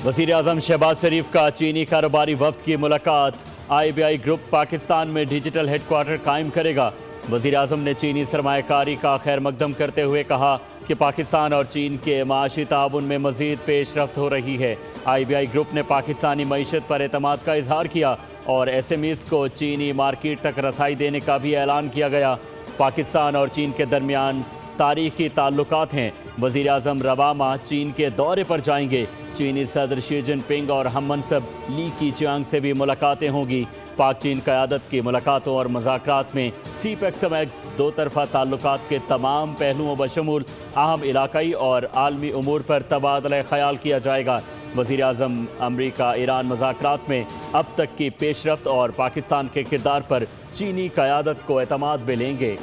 वज़ीर-ए-आज़म शहबाज शरीफ का चीनी कारोबारी वफ्द की मुलाकात। IBI ग्रुप पाकिस्तान में डिजिटल हेडक्वार्टर कायम करेगा। वज़ीर-ए-आज़म ने चीनी सरमायाकारी का खैर मकदम करते हुए कहा कि पाकिस्तान और चीन के माशी ताउन में मज़ीद पेशरफ्त हो रही है। IBI ग्रुप ने पाकिस्तानी मईशत पर एतमाद का इजहार किया और SMEs को चीनी मार्केट तक रसाई देने का भी ऐलान किया गया। पाकिस्तान और चीन के दरमियान तारीखी ताल्लुकात हैं। वज़ीर-ए-आज़म रवामा चीन के दौरे पर जाएंगे। चीनी सदर शी जिनपिंग और हम मनसब ली कीचियांग से भी मुलाकातें होंगी। पाक चीन क़यादत की मुलाकातों और मुज़ाकरात में CPEC समेत दो तरफ़ा ताल्लुकात के तमाम पहलुओं बशमूल अहम इलाकाई और आलमी उमूर पर तबादला ख़याल किया जाएगा। वज़ीर-ए-आज़म अमरीका ईरान मुज़ाकरात में अब तक की पेशरफ्त और पाकिस्तान के किरदार पर चीनी क़यादत को एतमाद में लेंगे।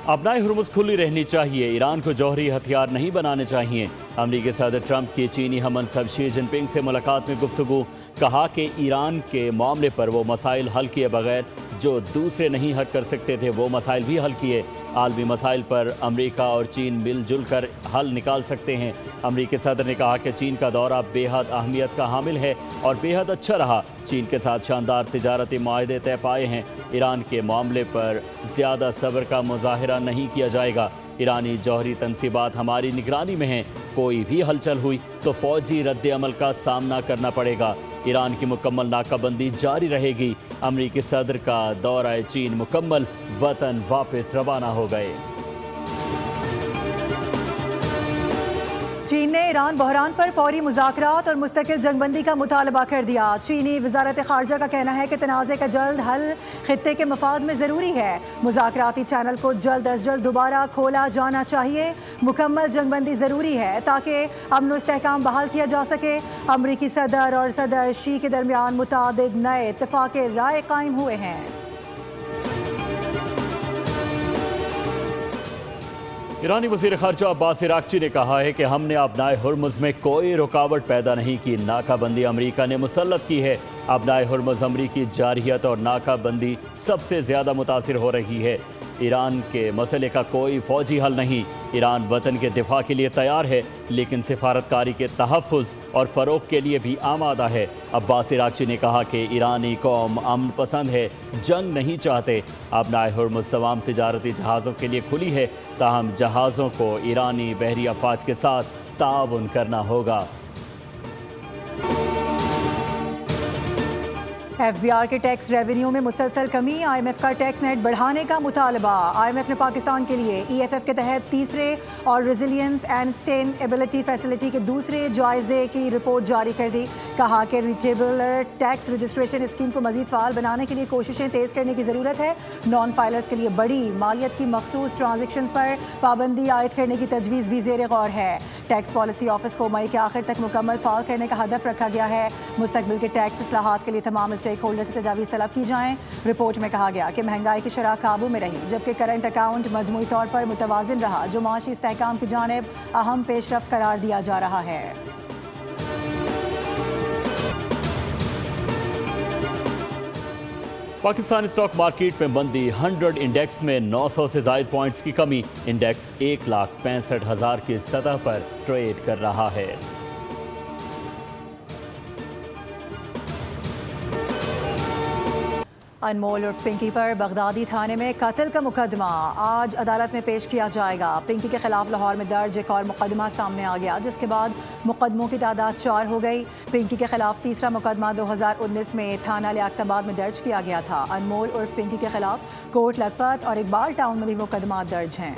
अपनाए हुर्मुज़ खुली रहनी चाहिए, ईरान को जौहरी हथियार नहीं बनाने चाहिए। अमरीकी सदर ट्रंप की चीनी हमनसब शी जिनपिंग से मुलाकात में गुफ्तगू। कहा कि ईरान के मामले पर वो मसाइल हल किए बगैर जो दूसरे नहीं हल कर सकते थे वो मसाइल भी हल किए। आलमी मसाइल पर अमरीका और चीन मिलजुल कर हल निकाल सकते हैं। अमरीकी सदर ने कहा कि चीन का दौरा बेहद अहमियत का हामिल है और बेहद अच्छा रहा। चीन के साथ शानदार तिजारती माहदे तय पाए हैं। ईरान के मामले पर ज़्यादा सब्र का मुजाहिरा नहीं किया जाएगा। ईरानी जौहरी तनसीबात हमारी निगरानी में हैं। कोई भी हलचल हुई तो फ़ौजी रद्द अमल का सामना करना पड़ेगा। ईरान की मुकम्मल नाकाबंदी जारी रहेगी। अमरीकी सदर का दौरा चीन मुकम्मल, वतन वापस रवाना हो गए। चीन ने ईरान बहरान पर फौरी मुज़ाकरात और मुस्तकिल जंगबंदी का मुतालबा कर दिया। चीनी वज़ारत ख़ारजा का कहना है कि तनाज़े का जल्द हल खित्ते के मफाद में ज़रूरी है। मुज़ाकराती चैनल को जल्द अज जल्द दोबारा खोला जाना चाहिए। मुकम्मल जंगबंदी ज़रूरी है ताकि अमन व इस्तेहकाम बहाल किया जा सके। अमरीकी सदर और सदर शी के दरमियान मुतादिद नए इत्तफ़ाक़ राय कायम हुए हैं। ईरानी वज़ीर ख़ारजा अब्बास इराक़ची ने कहा है कि हमने अपनाए हुर्मुज़ में कोई रुकावट पैदा नहीं की। नाकाबंदी अमरीका ने मुसल्लत की है। अपनाए हुर्मुज़ अमरीकी जारहियत और नाकाबंदी सबसे ज़्यादा मुतासिर हो रही है। ईरान के मसले का कोई फ़ौजी हल नहीं। ईरान वतन के दिफा के लिए तैयार है लेकिन सिफारतकारी के तहफ़्फ़ुज़ और फ़रोग़ के लिए भी आमादा है। अब्बास इराक़ची ने कहा कि ईरानी कौम अमन पसंद है, जंग नहीं चाहते। अपनाए हुर्मुज़ तमाम तिजारती जहाज़ों के लिए खुली है, ताहम जहाज़ों को ईरानी बहरी अफ़वाज के साथ ताउन करना होगा। FBR के टैक्स रेवेन्यू में मुसलसल कमी। IMF का टैक्स नेट बढ़ाने का मुतालबा। IMF ने पाकिस्तान के लिए EFF के तहत तीसरे और रेजिलियंस एंड सस्टेनेबिलिटी फैसिलिटी के दूसरे जायजे की रिपोर्ट जारी कर दी। कहा कि रिटेबलर टैक्स रजिस्ट्रेशन स्कीम को मजीद फ़ाल बनाने के लिए कोशिशें तेज़ करने की ज़रूरत है। नॉन फाइलर्स के लिए बड़ी मालियत की मखसूस ट्रांजेक्शंस पर पाबंदी आयद करने की तजवीज़ भी ज़ेर गौर है। टैक्स पॉलिसी ऑफिस को मई के आखिर तक मुकम्मल फ़ाल करने का हदफ रखा गया है। मुस्तकबिल के टैक्स इस्लाहात के लिए तमाम स्टेक होल्डर से तजावीज़ तलब की जाएँ। रिपोर्ट में कहा गया कि महंगाई की शरह काबू में रही जबकि करंट अकाउंट मजमूई तौर पर मुतवाज़िन रहा, जो माशी इस्तेहकाम की जानिब अहम पेशरफ्त करार दिया जा रहा है। पाकिस्तान स्टॉक मार्केट में मंदी। 100 इंडेक्स में 900 से ज़ायद पॉइंट्स की कमी। इंडेक्स 1,65,000 की सतह पर ट्रेड कर रहा है। अनमोल और पिंकी पर बगदादी थाने में कत्ल का मुकदमा आज अदालत में पेश किया जाएगा। पिंकी के खिलाफ लाहौर में दर्ज एक और मुकदमा सामने आ गया जिसके बाद मुकदमों की तादाद 4 हो गई। पिंकी के खिलाफ तीसरा मुकदमा 2019 में थाना लियाकताबाद में दर्ज किया गया था। अनमोल और पिंकी के खिलाफ कोट लखपत और इकबाल टाउन में भी मुकदमा दर्ज हैं।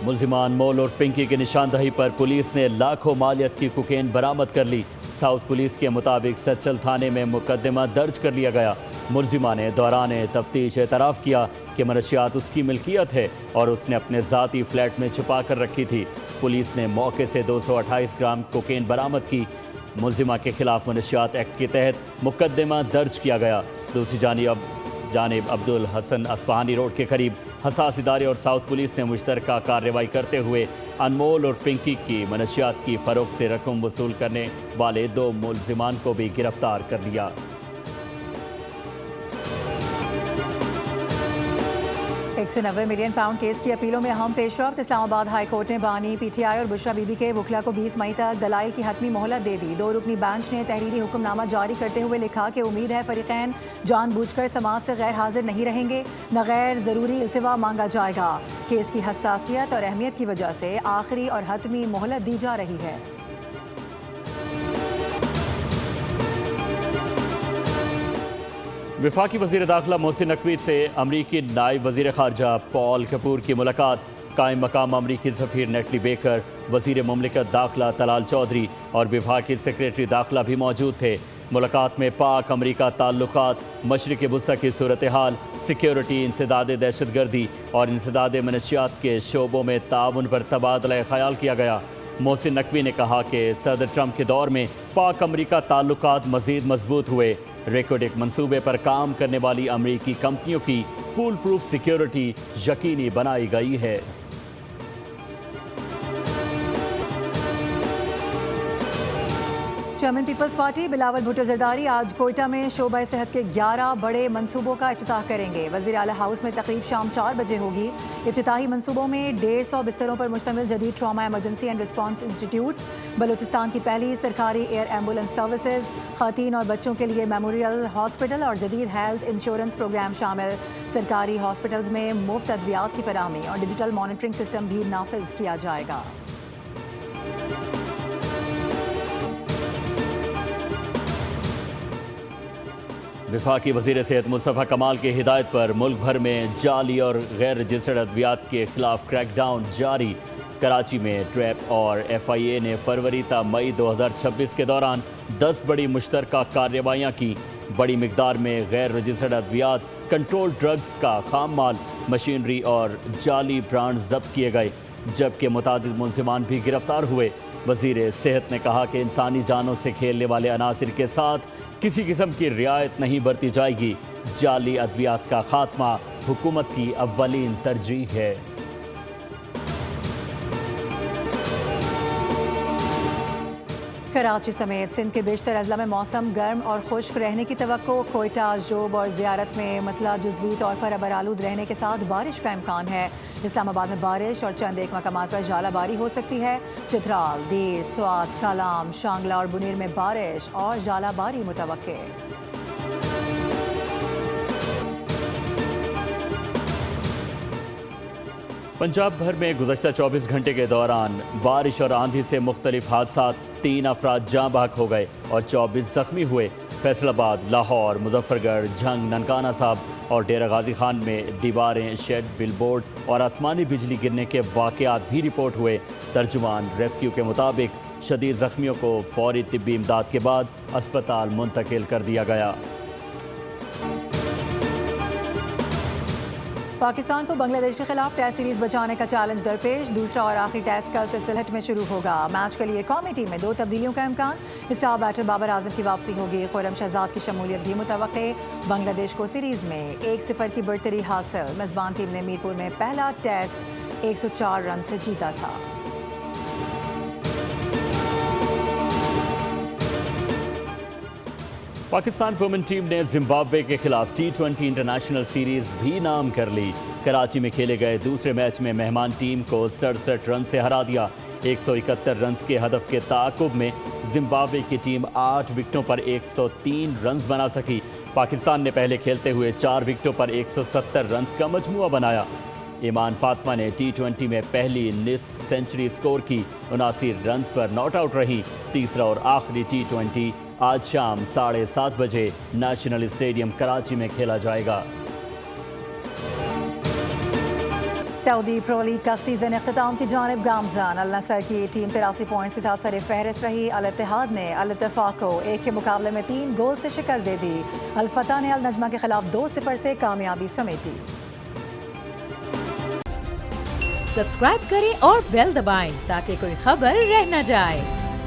मुल्जिमान मोल और पिंकी की निशानदही पर पुलिस ने लाखों मालियत की कोकेन बरामद कर ली। साउथ पुलिस के मुताबिक सच्चल थाने में मुकदमा दर्ज कर लिया गया। मुल्जिमा ने दौरान तफ्तीश एतराफ़ किया कि मनशियात उसकी मिल्कियत है और उसने अपने ज़ाती फ्लैट में छुपा कर रखी थी। पुलिस ने मौके से 228 ग्राम कोकेन बरामद की। मुल्जिमा के खिलाफ मनशियात एक्ट के तहत मुकदमा दर्ज किया गया। दूसरी जानिब अब्दुल हसन अस्फहानी रोड के करीब हसास इदारे और साउथ पुलिस ने मुश्तरका कार्रवाई करते हुए अनमोल और पिंकी की मनशियात की फ़रोख्त से रकम वसूल करने वाले 2 मुल्जिमान को भी गिरफ्तार कर लिया। 190 मिलियन पाउंड केस की अपीलों में अहम पेशरफ्त। इस्लामाबाद हाई कोर्ट ने बानी PTI और बुशरा बीबी के वकला को 20 मई तक दलाइल की हतमी मोहलत दे दी। 2 रुकनी बेंच ने तहरीरी हुक्मनामा जारी करते हुए लिखा कि उम्मीद है फरीकैन जानबूझकर समाअत से गैर हाजिर नहीं रहेंगे, न गैर ज़रूरी इल्तिवा मांगा जाएगा। केस की हसासियत और अहमियत की वजह से आखिरी और हतमी मोहलत दी जा रही है। वफाकी वज़ीर दाखिला मोहसिन नकवी से अमरीकी नायब वज़ीर ख़ारजा पॉल कपूर की मुलाकात। कायम मकाम अमरीकी सफ़ीर नेटली बेकर, वज़ीर मुमलिकत दाखिला तलाल चौधरी और विभाग सेक्रेटरी दाखिला भी मौजूद थे। मुलाकात में पाक अमरीका ताल्लुकात, मशरिक़ वुस्ता की सूरत हाल, सिक्योरिटी, इंसदाद दहशत गर्दी और इंसदाद मनशियात के शोबों में ताउन पर तबादला ख़याल किया गया। मोहसिन नकवी ने कहा कि सदर ट्रंप के दौर में पाक अमरीका ताल्लुकात मज़ीद मजबूत हुए। रेकोडेक मंसूबे पर काम करने वाली अमरीकी कंपनियों की फुल प्रूफ सिक्योरिटी यकीनी बनाई गई है। Chairman people's party Bilawal Bhutto Zardari आज कोयटा में शोबा सेहत के 11 बड़े मंसूबों का इफ्तिताह करेंगे। वज़ीर आला हाउस में तकरीब शाम 4 बजे होगी। इफ्तिताही मंसूबों में 150 बिस्तरों पर मुश्तमिल जदीद trauma emergency and response institutes, Balochistan की पहली सरकारी एयर एम्बुलेंस सर्विसेज, ख़वातीन और बच्चों के लिए मेमोरियल हॉस्पिटल और जदीद हेल्थ इंश्योरेंस प्रोग्राम शामिल। सरकारी हॉस्पिटल्स में मुफ्त अद्वियात की फराहमी और डिजिटल मॉनिटरिंग सिस्टम भी नाफिज किया जाएगा। वफाकी वज़ीर सेहत मुस्तफ़ा कमाल की हिदायत पर मुल्क भर में जाली और गैर रजिस्टर्ड अद्वियात के खिलाफ क्रैकडाउन जारी। कराची में ट्रैप और FIA ने फरवरी ta मई 2026 के दौरान 10 बड़ी मुश्तरका कार्रवाइयाँ की। बड़ी मिकदार में गैर रजिस्टर्ड अद्वियात, कंट्रोल ड्रग्स का खाम माल, मशीनरी और जाली ब्रांड जब्त किए गए, जबकि मुतादिद मुलजिमान भी गिरफ्तार हुए। वज़ीर सेहत ने कहा कि इंसानी जानों से खेलने वाले अनासिर के साथ किसी किस्म की रियायत नहीं बरती जाएगी। जाली अद्वियात का खात्मा हुकूमत की अव्वलीन तरजीह है। कराची समेत सिंध के बेशतर अजला में मौसम गर्म और खुश्क रहने की तवक्को। कोयटा, जोब और ज़ियारत में मतला जुज़वी तौर पर अबरालूद रहने के साथ बारिश का इम्कान है। इस्लामाबाद में बारिश और चंद एक मकामात पर जालाबारी हो सकती है। चित्राल, दीर, स्वात, कालाम, शांगला और बुनीर में बारिश और जालाबारी मुतवक्के। पंजाब भर में गुज़श्ता 24 घंटे के दौरान बारिश और आंधी से मुख्तलिफ हादसात, 3 अफराद जाँ बहक हो गए और 24 ज़ख्मी हुए। फैसलाबाद, लाहौर, मुजफ्फरगढ़, झंग, ननकाना साहब और डेरा गाजी खान में दीवारें, शेड, बिलबोर्ड और आसमानी बिजली गिरने के वाक़यात भी रिपोर्ट हुए। तर्जुमान रेस्क्यू के मुताबिक शदीद ज़ख्मियों को फौरी तिब्बी इमदाद के बाद अस्पताल मुंतकिल कर दिया गया। पाकिस्तान को बांग्लादेश के खिलाफ टेस्ट सीरीज बचाने का चैलेंज दरपेश। दूसरा और आखिरी टेस्ट कल से सिलहट में शुरू होगा। मैच के लिए कौमी टीम में 2 तब्दीलियों का इम्कान। स्टार बैटर बाबर आजम की वापसी होगी। खुर्रम शहजाद की शमूलियत भी मुतवक्के। बांग्लादेश को सीरीज में 1-0 की बढ़तरी हासिल। मेजबान टीम ने मीरपुर में पहला टेस्ट 104 रन से जीता था। पाकिस्तान वुमेन टीम ने जिम्बाब्वे के खिलाफ T20 इंटरनेशनल सीरीज भी नाम कर ली। कराची में खेले गए दूसरे मैच में मेहमान टीम को 67 रन से हरा दिया। 171 रन के हदफ के ताक़ुब में जिम्बाब्वे की टीम 8 विकेटों पर 103 रन बना सकी। पाकिस्तान ने पहले खेलते हुए 4 विकेटों पर 170 रन का मजमुआ बनाया। ईमान फातिमा ने T20 में पहली निस्फ सेंचुरी स्कोर की, 79 रन पर नॉट आउट रही। तीसरा और आखिरी T20 आज शाम 7:30 बजे नेशनल स्टेडियम कराची में खेला जाएगा। सऊदी प्रो लीग का सीजन इख्तिताम की जानिब गामज़न। अल नसर की टीम 83 पॉइंट्स के साथ सर फहरिस्त रही। अल इत्तेहाद ने अल इत्तेफाक को 1 के मुकाबले में 3 गोल से शिकस्त दे दी। अल फतह ने अल नजमा के खिलाफ 2-0 से कामयाबी समेटी। सब्सक्राइब करें और बेल दबाएं ताकि कोई खबर रह न जाए।